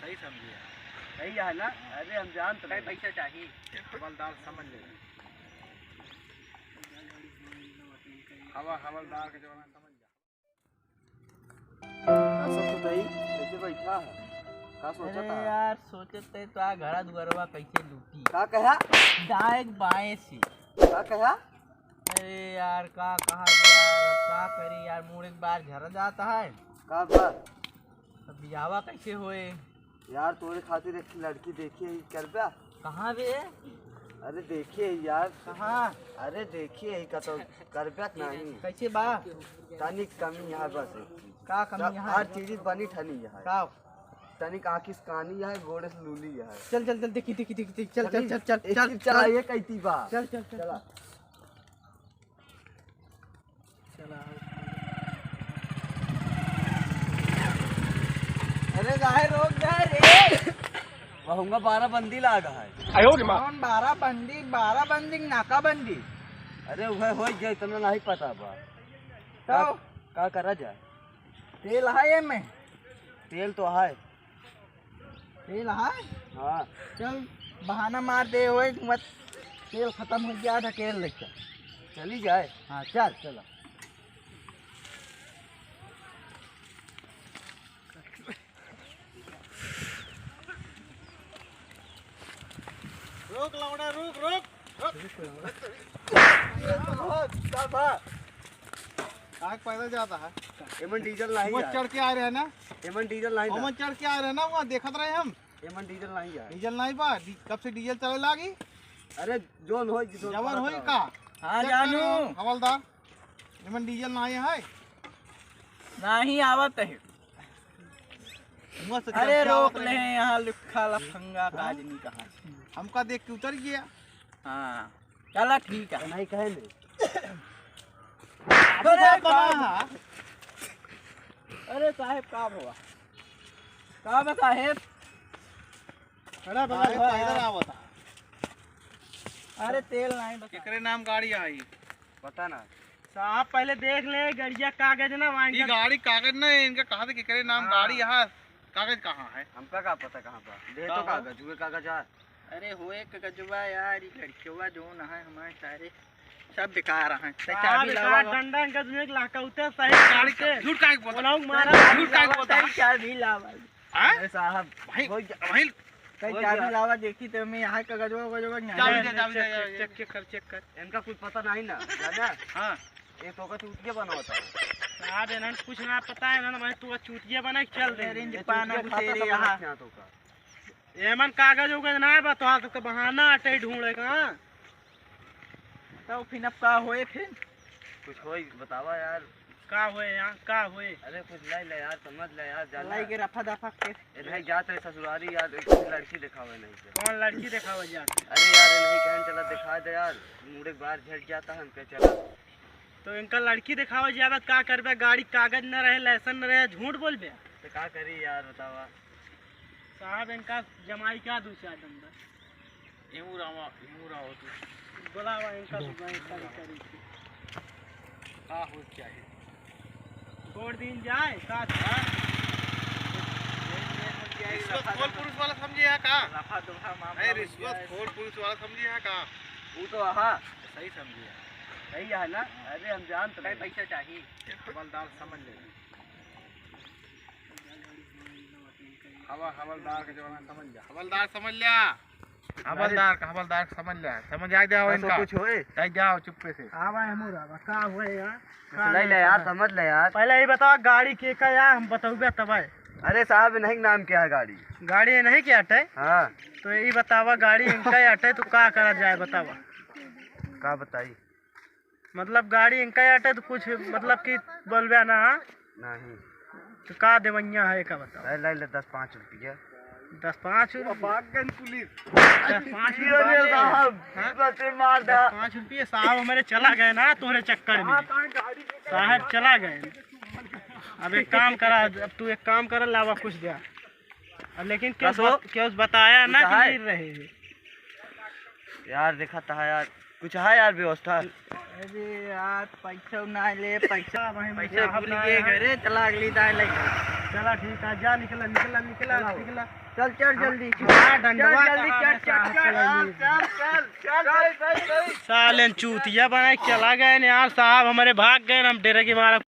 सही समझिए। सही है ना? अरे हम जानते कई पैसा चाहिए हवलदार समझ ले। हवलदार के जमाना समझ जा। सब तो दही ऐसे बैठा है। का सोचा था? यार सोचते तो आ घड़ा दुआरवा कैसे लूटी। का कहा? दाएं बाएं से। का कहा? अरे यार का कहा यार, अब का करी यार, मूड एक बार झर जाता है। का बात? अब बियावा कैसे होए? यार तोरे खातिर एक लड़की देखिए ही करबा। कहाँ बे? अरे देखिए यार। कहाँ? अरे देखिए ही का तो करबा नहीं। कैसे बा? तनिक कमी यहाँ बस। का कमी यहाँ? हर चीज बनी ठनी यहाँ। का? तनिक आँखिस कानी है, गोड़े से लूली है। चल चल चल देखी देखी देखी चल चल चल चल चल चल ये कहती बा। चल चल चल चला। अरे गाय रोक जाए रे। वहुंगा 12 बंदी लागा है। कौन 12 बंदी नाका बंदी? अरे वह हो गया, इतना नहीं पता बा। तो का करा जाए? तेल है ये में? तेल तो है। तेल है? हाँ चल बहाना मार दे होए मत, तेल खत्म हो गया ढकेल ले चल। चली जाए। हाँ चल चलो। रुक लौड़ा रुक रुक आग पैदल जाता है। एमन डीजल नहीं वो जाए। चढ़ के आ रहे हैं ना, एमन डीजल नहीं वो जाए। चढ़ के आ रहे हैं ना, वहाँ देखत रहे हम। एमन डीजल नहीं जाए। डीजल नहीं बा, कब से डीजल चले लागी? अरे जोन हो जवन होई का? हाँ चेक जानू। करो, हवलदार एमन डीजल नहीं है। नहीं आवत है। मुँह से अरे चल के रोक आवत ले, रहे। यहाँ लिखा लफंगा काजनी कहाँ से? हमका देख के उतर गया। हाँ चला ठीक है। नहीं कहे नहीं। अरे कहाँ? अरे साहेब का हुआ? का बा साहेब? अरे पैदल आवत है। अरे तेल नहीं बता। केकरे नाम गाड़ी आई? पता ना। साहब पहले देख ले गड़िया कागज ना वहाँ ये गाड़ी कागज नहीं, इनका कहा था केकरे नाम गाड़ी यहाँ, कागज कहाँ है? हमका का पता कहाँ पर? दे तो कहाँ? कागज हुए कागज यार। अरे हुए कगजुआ यार, ये लड़कियों जो न है हमारे सारे सब बेकार हैं। डंडा का दुनिया के लाका उतर सही गाड़ी का झूठ काहे बोलता? बोलाऊं मारा झूठ काहे बोलता? चाबी लावा। हैं? अरे साहब वहीं हो गया। वहीं कई चाबी लावा देखी तो मैं यहाँ कगजुआ चेक चेक कर। इनका कुछ पता नहीं ना जाना। हाँ ये तो का चूतिया बना होता है। साहब इन्हें कुछ ना पता है ना, मैं तू चूतिया बना के चल दे रेंज पाना ये खाता तेरे सब यहाँ यहाँ तो का। एमन कागज उगज ना है बता तो बहाना अटे ढूंढे कहाँ तो फिर अब का होए फिर कुछ हो बतावा यार। का होए यहाँ का होए? अरे कुछ ले ले यार, समझ ले यार। जाना लाई के रफा दफा के नहीं जाते ससुरारी यार, एक लड़की दिखावे नहीं से। कौन लड़की दिखावा जा? अरे यार ये नहीं कहन चला दिखा दे यार, मुड़े बार झट जाता है हमके चला। तो इनका लड़की दिखावा जावे का करबे? गाड़ी कागज न रहे, लाइसेंस न रहे, झूठ बोलबे? तो का करी यार बतावा। साहब इनका जमाई क्या दूसरा नंबर इमूरा हो तू बोलावा इनका जमाई करी का हो चाहिए। छोड़ दिन जाए का रिश्वतखोर पुलिस वाला समझे है का? रफा दफा मामला नहीं रिश्वतखोर पुलिस वाला समझे है का? वो तो हाँ सही समझिए। सही है ना? अरे हम जानते कई पैसा चाहिए हवलदार समझ ले। हवलदार के जमाना समझ जा। हवलदार समझ लिया। हवलदार समझ लिया। समझ आ जाओ इनका। कुछ होए जाओ जाओ चुप्पे से। आवा हमू रावा का होए यार? ले ले यार, समझ ले यार। पहले ही बताओ गाड़ी के का यार, हम बताऊबे तब। अरे साहब नहीं नाम क्या है गाड़ी? गाड़ी नहीं क्या अटे? हाँ तो यही बतावा गाड़ी इनका अटे तो का करा जाए बतावा? का बताई? मतलब गाड़ी इनका अटे तो कुछ मतलब कि बोलबे ना नहीं तो का देवैया है का बताओ? ले ले 10-5 रुपया। 10-5 पुलिस 5 रुपये साहब हमारे चला गए ना तोहरे चक्कर में। साहब चला गए। अब एक काम करा, अब तू एक काम कर लावा कुछ दे। अब लेकिन क्यों बताया ना कि नहीं रहे यार? देखा था यार, कुछ है यार व्यवस्था? अरे यार पैसा ना ले, पैसा भूल गए घरे, चला अगली दाई लेकर। चला ठीक है, जा निकला निकला निकला निकला। चल चल जल्दी हाँ, डंडवा जल्दी कहाँ चल है, चल साहब, चल चल चल साले चूतिया बना के चला गए यार साहब, हमारे भाग गए, हम डेरे के मारा